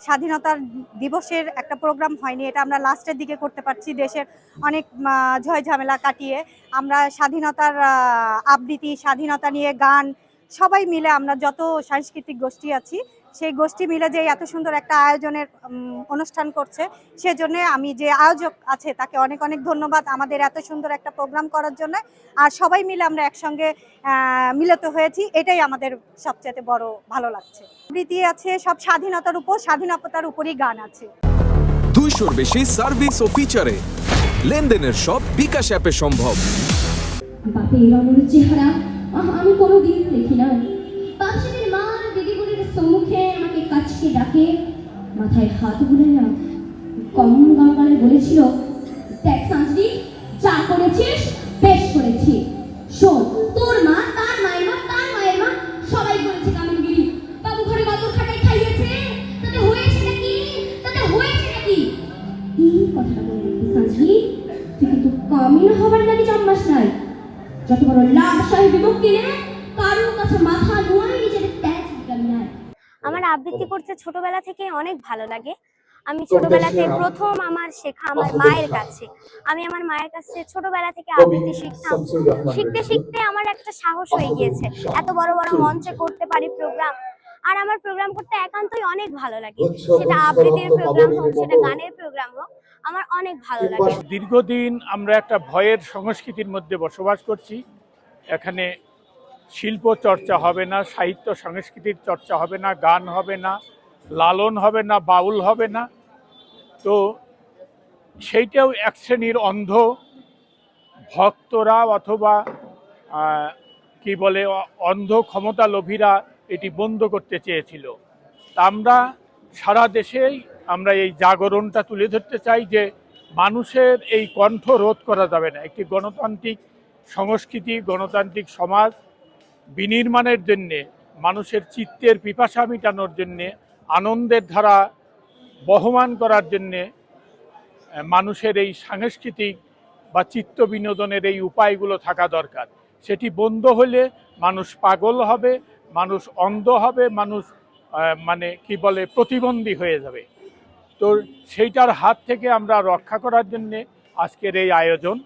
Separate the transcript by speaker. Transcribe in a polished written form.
Speaker 1: স্বাধীনতার দিবসের একটা প্রোগ্রাম হয়নি, এটা আমরা লাস্টের দিকে করতে পারছি। দেশের অনেক ঝয় ঝামেলা কাটিয়ে আমরা স্বাধীনতার আবৃত্তি, স্বাধীনতা নিয়ে গান, সবাই মিলে আমরা যত সাংস্কৃতিক গোষ্ঠী আছি সেই গোষ্ঠী মিলে যে এত সুন্দর একটা আয়োজনের অনুষ্ঠান করছে, সেজন্য আমি যে আয়োজক আছে তাকে অনেক অনেক ধন্যবাদ আমাদের এত সুন্দর একটা প্রোগ্রাম করার জন্য। আর সবাই মিলে আমরা একসঙ্গে মিলিত হয়েছি, এটাই আমাদের সবচেয়ে বড় ভালো লাগছে। আবৃত্তি আছে সব স্বাধীনতার উপর, স্বাধীনতার উপরই গান আছে।
Speaker 2: 200-র বেশি সার্ভিস ও ফিচারে লেনদেনের সব বিকাশ অ্যাপে সম্ভব।
Speaker 3: বাপের অমর চেহারা আমি কোনোদিন দেখি নাই। পাশের মা দিদিগুলির সম্মুখে আমাকে কাছকে ডাকে, মাথায় হাত বুলাইয়া কম গলায় বলেছিল, দেখ সাঁঝি, যা করেছিস বেশ করেছি। শোন, তোর মা, তার মায়ের মা, তার মায়ের মা সবাই করেছে কামিনগিরি। বাবু ঘরে কত খাটাই খাইয়েছে, তাতে হয়েছে নাকি? তাতে হয়েছে নাকি? এই কথাটা বলে সাঁঝি, তুই কিন্তু কামিন হবার নাকি জন্মাস নাই। যত বড় লাভ সাহেব বিভক্তি নে, কারোর কাছে মাথা নোয়াই নিজের ত্যাগ নাই।
Speaker 4: আমার আবৃত্তি করতে ছোটবেলা থেকে অনেক ভালো লাগে। আমি ছোটবেলাতে প্রথম আমার শেখা আমার মায়ের কাছে। আমি আমার মায়ের কাছে ছোটবেলা থেকে আবৃত্তি শিখতাম। শিখতে শিখতে আমার একটা সাহস হয়ে গিয়েছে, এত বড় বড় মঞ্চে করতে পারি প্রোগ্রাম। আর আমার প্রোগ্রাম করতে একান্তই অনেক ভালো লাগে, সেটা আবৃত্তির প্রোগ্রাম হোক, সেটা গানের প্রোগ্রাম হোক, আমার অনেক ভালো লাগে।
Speaker 5: দীর্ঘদিন আমরা একটা ভয়ের সংস্কৃতির মধ্যে বসবাস করছি। এখানে শিল্প চর্চা হবে না, সাহিত্য সংস্কৃতির চর্চা হবে না, গান হবে না, লালন হবে না, বাউল হবে না। তো সেইটাও এক শ্রেণীর অন্ধ ভক্তরা অথবা কি বলে অন্ধ ক্ষমতা লোভীরা এটি বন্ধ করতে চেয়েছিল। তা আমরা সারা দেশেই আমরা এই জাগরণটা তুলে ধরতে চাই যে মানুষের এই কণ্ঠ রোধ করা যাবে না। একটি গণতান্ত্রিক সংস্কৃতি, গণতান্ত্রিক সমাজ বিনির্মাণের জন্যে, মানুষের চিত্তের পিপাসা মেটানোর জন্যে, আনন্দের ধারা বহমান করার জন্যে মানুষের এই সাংস্কৃতিক বা চিত্ত বিনোদনের এই উপায়গুলো থাকা দরকার। সেটি বন্ধ হলে মানুষ পাগল হবে, মানুষ অন্ধ হবে, মানুষ মানে কি বলে প্রতিবন্ধী হয়ে যাবে। তো সেইটার হাত থেকে আমরা রক্ষা করার জন্যে আজকের এই আয়োজন।